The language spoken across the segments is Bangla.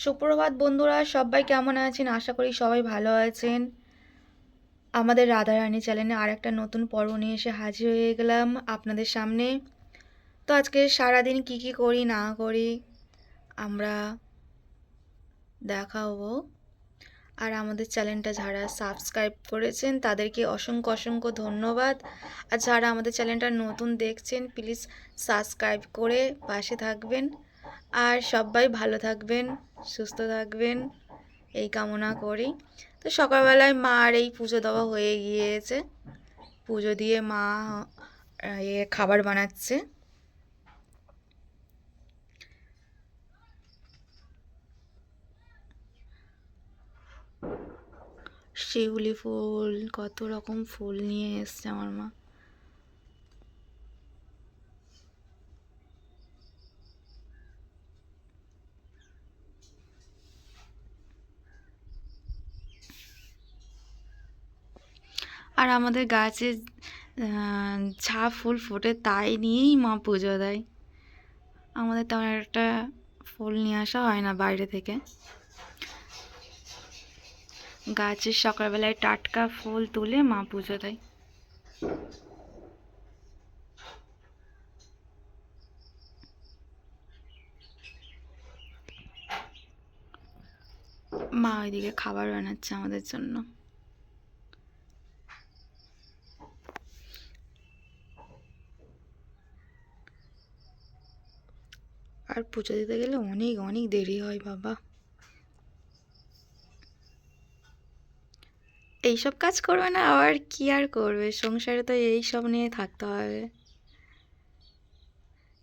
সুপ্রভাত বন্ধুরা, সবাই কেমন আছেন? আশা করি সবাই ভালো আছেন। আমাদের রাধারানী চ্যানেলে আর একটা নতুন পর্ব নিয়ে এসে হাজির হয়ে গেলাম আপনাদের সামনে। তো আজকে সারাদিন কি করি না করি আমরা দেখাবো। আর আমাদের চ্যানেলটা যারা সাবস্ক্রাইব করেছেন তাদেরকে অসংখ্য অসংখ্য ধন্যবাদ। আর যারা আমাদের চ্যানেলটা নতুন দেখছেন প্লিজ সাবস্ক্রাইব করে পাশে থাকবেন। আর সবাই ভালো থাকবেন, সুস্থ থাকবেন এই কামনা করি। তো সকালবেলায় মার এই পুজো দেওয়া হয়ে গিয়েছে। পুজো দিয়ে মা খাবার বানাচ্ছে। শিউলি ফুল, কত রকম ফুল নিয়ে এসছে আমার মা। আর আমাদের গাছে যা ফুল ফোটে তাই নিয়েই মা পুজো দেয়। আমাদের তেমন একটা ফুল নিয়ে আসা হয় না বাইরে থেকে। গাছের সকালবেলায় টাটকা ফুল তুলে মা পুজো দেয়। মা ওইদিকে খাবার বানাচ্ছে আমাদের জন্য। আর পুজো দিতে গেলে অনেক অনেক দেরি হয় বাবা। এইসব কাজ করবে না আবার কি আর করবে, সংসারে তো এই সব নিয়ে থাকতে হবে।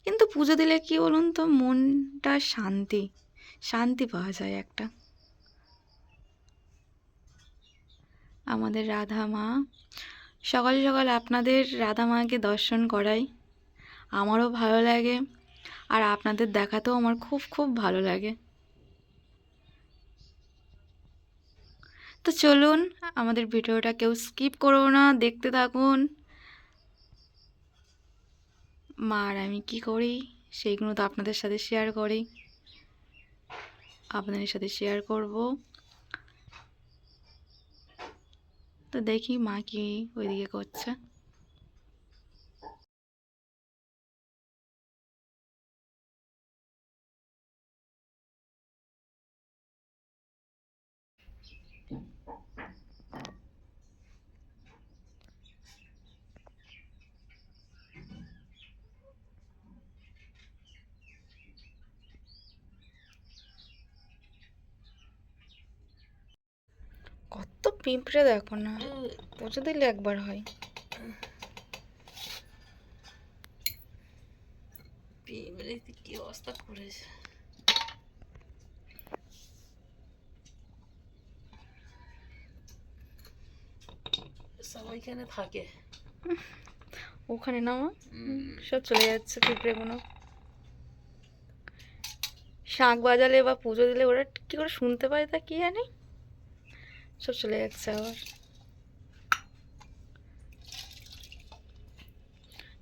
কিন্তু পুজো দিলে কি বলুন তো, মনটা শান্তি শান্তি পাওয়া যায় একটা। আমাদের রাধা মা, সকাল সকাল আপনাদের রাধা মাকে দর্শন করাই আমারও ভালো লাগে। আর আপনাদের দেখাতেও আমার খুব খুব ভালো লাগে। তো চলুন, আমাদের ভিডিওটা কেউ স্কিপ করো না, দেখতে থাকুন। মা আর আমি কী করি সেইগুলো তো আপনাদের সাথে শেয়ার করি, আপনাদের সাথে শেয়ার করব। তো দেখি মা কি ওইদিকে করছে। কত পিঁপড়ে দেখো না, পুজো দিলে একবার হয়। পিঁপড়ে কি অবস্থা করেছে। সবাইখানে থাকে, ওখানে নামা সব চলে যাচ্ছে পিঁপড়েগুলো। শাঁখ বাজালে বা পুজো দিলে ওরা কি করে শুনতে পায় তা কি জানি, সব চলে যাচ্ছে আবার।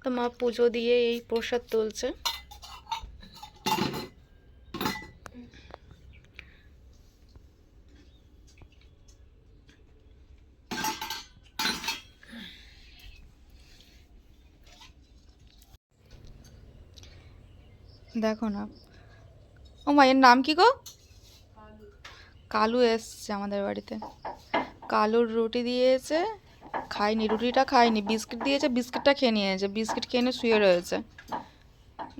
তো মা পুজো দিয়ে এই প্রসাদ তুলছে। দেখো না, ও মায়ের নাম কি গো? কালু এসছে আমাদের বাড়িতে। কালুর রুটি দিয়েছে, খাইনি, রুটিটা খাইনি। বিস্কিট দিয়েছে, বিস্কিটটা খেয়ে নিয়েছে। বিস্কিট খেয়ে নিয়ে শুয়ে রয়েছে।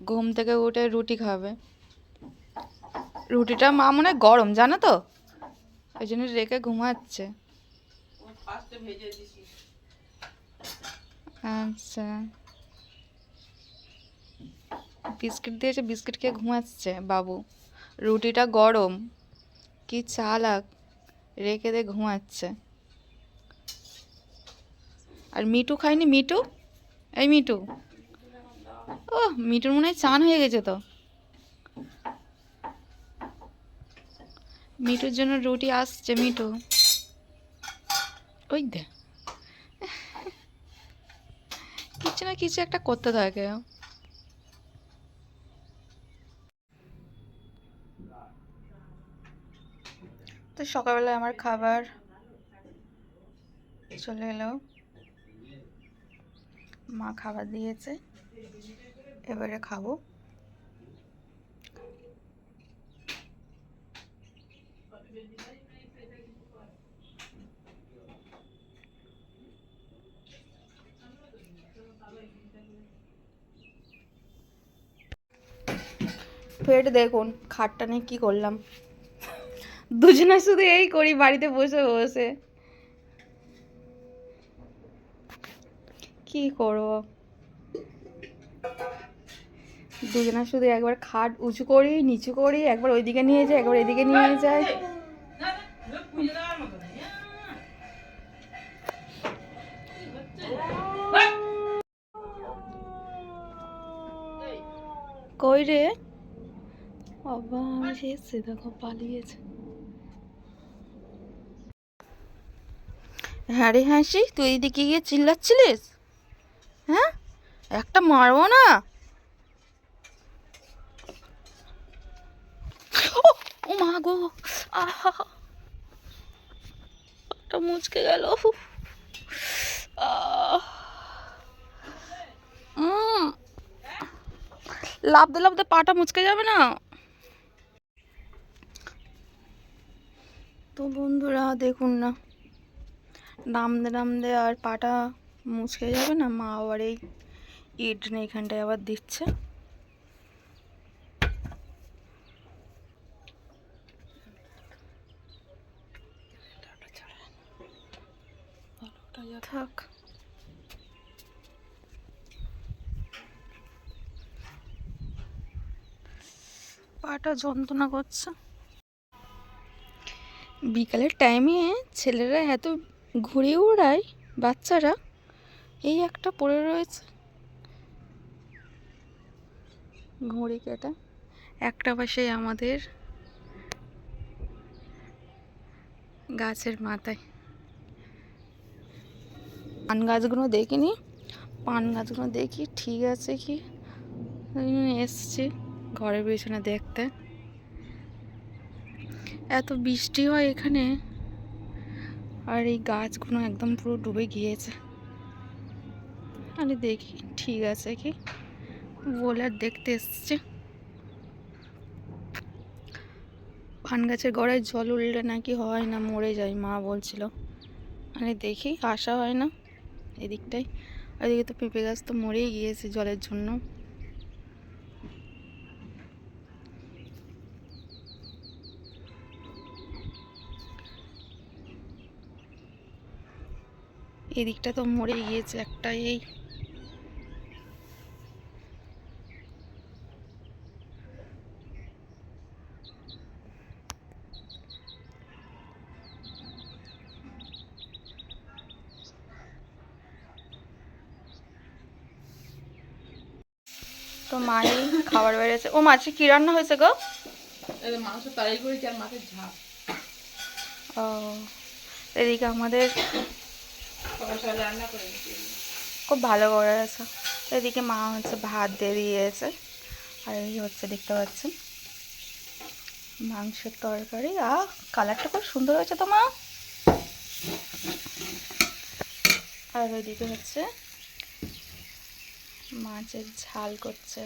ঘুম থেকে উঠে রুটি খাবে। রুটিটা মা মনে হয় গরম, জানো তো, ওই জন্য রেখে ঘুমাচ্ছে। আচ্ছা, বিস্কিট দিয়েছে, বিস্কিট খেয়ে ঘুমাচ্ছে বাবু। রুটিটা গরম, কি চালাক, রেখে দিয়ে ঘুমাচ্ছে। আর মিটু খায়নি, মিটু, এই মিটু, ও মিটুর মনে হয় চান হয়ে গেছে তো। মিটুর জন্য রুটি আসছে, মিটু ওই দে, কিছু না কিছু একটা করতে থাকে। তো সকালবেলায় আমার খাবার চলে এলো, মা খাবার দিয়েছে, এবারে খাবো। পেট দেখুন, খাটটা নিয়ে কী করলাম, দুজনে শুধু এই করি বাড়িতে বসে বসে, কি করব। দুজনে শুধু একবার খাট উঁচু করি নিচু করি, একবার ওইদিকে নিয়ে যাই একবার এদিকে নিয়ে যাই। কই রে বাবা, আমি এসছি, দেখো পালিয়েছে। হ্যাঁ রে হাসি, তুই এদিকে গিয়ে চিল্লাচ্ছিলিস? হ্যাঁ, একটা মারবো না। ও মা গো, আহা, একটা মুচকে গেল। লাফতে লাফতে পাটা মুচকে যাবে না তো? বন্ধুরা দেখুন না, নামতে নামতে আর পাটা মুচকে যাবে না। মা আবার এই ইট এখানটায় আবার দিচ্ছে। থাক, পাটা যন্ত্রণা করছে। বিকালের টাইমে ছেলেরা এত ঘুরে উড়ায়, বাচ্চারা এই একটা পড়ে রয়েছে ঘড়ি কাঁটা। একটা পাশে আমাদের গাছের মাথায় পান গাছগুলো দেখিনি, পান গাছগুলো দেখি ঠিক আছে কি, এসছি ঘরের পিছনে দেখতে। এত বৃষ্টি হয় এখানে, আর এই গাছগুলো একদম পুরো ডুবে গিয়েছে। আরে দেখি ঠিক আছে কি বলে আর দেখতে এসছে। পান গাছের গোড়ায় জল উঠলে নাকি হয় না, মরে যায় মা বলছিল। আরে দেখি, আসা হয় না এদিকটাই। আর এদিকে তো পেঁপে গাছ তো মরেই গিয়েছে জলের জন্য। এদিকটা তো মরে গিয়েছে একটা। এই তো মাই খাবার বেড়েছে। ও মাছে কি রান্না হয়েছে গো? মাংস তরকারি করেছি আর মাছের ঝাল। ও, এদিকে আমাদের রান্না করে খুব ভালো করে আছে। এদিকে মা হচ্ছে ভাত দিয়ে দিয়েছে, আর এই হচ্ছে দেখতে পাচ্ছেন মাংসের তরকারি। কালারটা খুব সুন্দর হয়েছে তো মা। আর ওইদিকে হচ্ছে মাছের ঝাল করছে।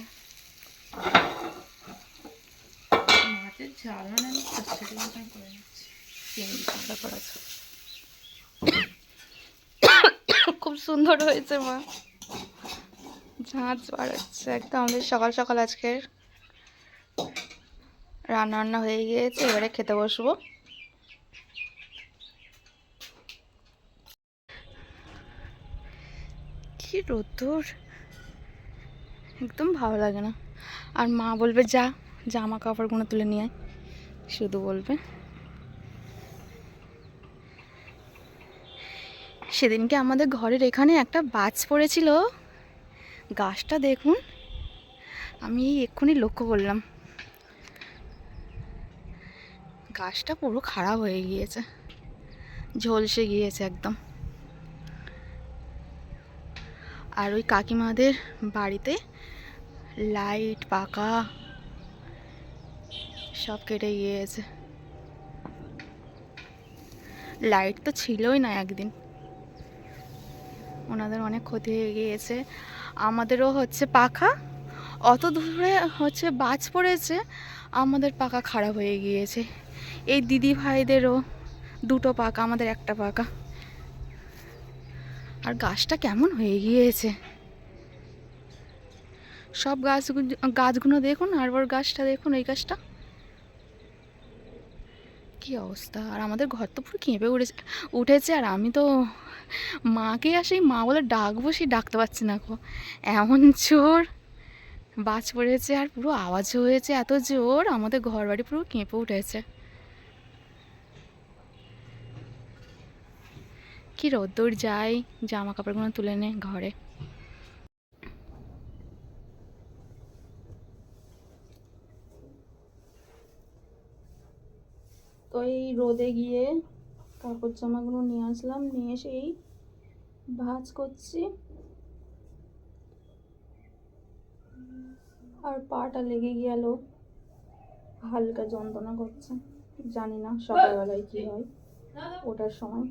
মাছের ঝাল মানে আমি কচুরি মতন করে নিচ্ছি। ভালো করেছে, খুব সুন্দর হয়েছে মা। ঝাঁঝ বাড়াচ্ছে একদম। আমাদের সকাল সকাল আজকের রান্না বান্না হয়ে গিয়েছে, এবারে খেতে বসবো। কি রোদ্দুর, একদম ভালো লাগে না। আর মা বলবে যা জামা কাপড়গুলো তুলে নিয়ে আয়, শুধু বলবে। সেদিনকে আমাদের ঘরের এখানে একটা বাজ পড়েছিল, গাছটা দেখুন, আমি এক্ষুনি লক্ষ্য করলাম গাছটা পুরো খারাপ হয়ে গিয়েছে, ঝলসে গিয়েছে একদম। আর ওই কাকিমাদের বাড়িতে লাইট পাকা সব কেটে গিয়েছে। লাইট তো ছিলই না একদিন, ওনাদের অনেক ক্ষতি হয়ে গিয়েছে। আমাদেরও হচ্ছে পাখা, অত দূরে হচ্ছে বাজ পড়েছে, আমাদের পাখা খারাপ হয়ে গিয়েছে। এই দিদি ভাইদেরও দুটো পাখা, আমাদের একটা পাখা। আর গাছটা কেমন হয়ে গিয়েছে, সব গাছগুলো দেখুন, আর ওর গাছটা দেখুন, এই গাছটা কি অবস্থা। আর আমাদের ঘর তো পুরো কেঁপে উঠেছে। আর আমি তো মাকে আসেই মা বলে ডাকবো, সেই ডাকতে পারছি না গো, এমন জোর বাজ পড়েছে। আর পুরো আওয়াজও হয়েছে এত জোর, আমাদের ঘর বাড়ি পুরো কেঁপে উঠেছে। কি রোদ্দুর যায়, জামা কাপড়গুলো তুলে নে ঘরে। তো এই রোদে গিয়ে কাপড় জামাগুলো নিয়ে আসলাম, নিয়ে এসে এই ভাঁজ করছি। আর পাটা লেগে গেল, হালকা যন্ত্রণা করছে, জানি না সকালবেলায় কি হয় ওটার সময়।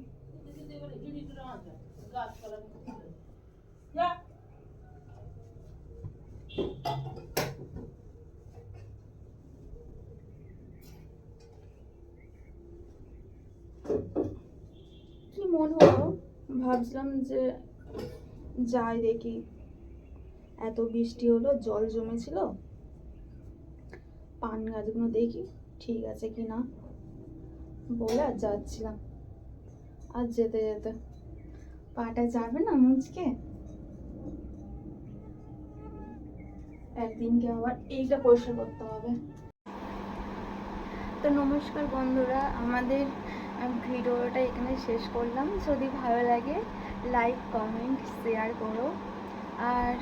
কি মন হলো, ভাবছিলাম যে যাই দেখি, এত বৃষ্টি হলো, জল জমেছিল, পান গাছগুলো দেখি ঠিক আছে কি না বলে আর যাচ্ছিলাম। আর যেতে যেতে পাটা যাবে না মুচকে, একদিনকে আবার এইটা পরিষ্কার করতে হবে। তো নমস্কার বন্ধুরা, আমাদের ভিডিওটা এখানে শেষ করলাম। যদি ভালো লাগে লাইক কমেন্ট শেয়ার করো। আর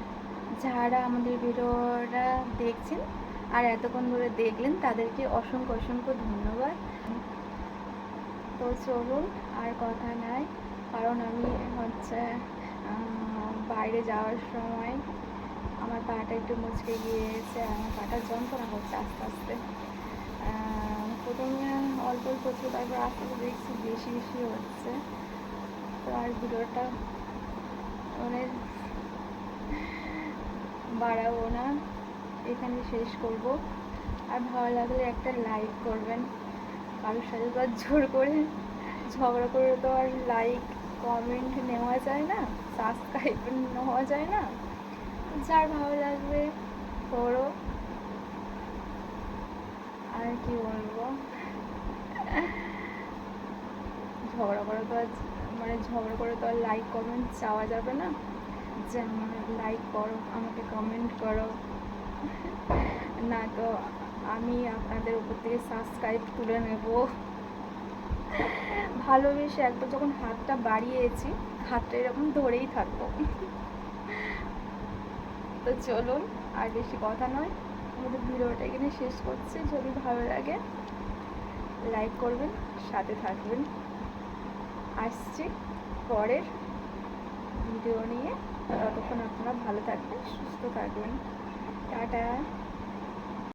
যারা আমাদের ভিডিওটা দেখছেন আর এতক্ষণ ধরে দেখলেন, তাদেরকে অসংখ্য অসংখ্য ধন্যবাদ। তো চলুন আর কথা নাই, কারণ আমি হচ্ছে বাইরে যাওয়ার সময় আমার পাটা একটু মুচকে গিয়েছে, আমার পাটা যন্ত্রণা করছে আস্তে আস্তে। প্রথমে অল্প অল্প হচ্ছে, তারপর আস্তে আস্তে দেখছি বেশি বেশি হচ্ছে। তো আর ভিডিওটা অনেক বাড়াবো না, এখানে শেষ করব। আর ভালো লাগলে একটা লাইক করবেন। কারোর সাথে তো আর জোর করে ঝগড়া করে তো আর লাইক কমেন্ট নেওয়া যায় না, সাবস্ক্রাইব নেওয়া যায় না। যার ভালো লাগবে করো, আর কি বলবো, ঝগড়া করে তো আর ঝগড়া করে তো আর লাইক কমেন্ট চাওয়া যাবে না যে আমার লাইক করো, আমাকে কমেন্ট করো, না তো আমি আপনাদের উপর থেকে সাবস্ক্রাইব তুলে নেব। ভালোবেসে একবার যখন হাতটা বাড়িয়েছি, হাতটা এরকম ধরেই থাকবো। তো চলুন আর বেশি কথা নয়, আমাদের ভিডিওটা এখানে শেষ করছি। যদি ভালো লাগে লাইক করবেন, সাথে থাকবেন। আসছি পরের ভিডিও নিয়ে, ততক্ষণ আপনারা ভালো থাকবেন, সুস্থ থাকবেন। টাটা।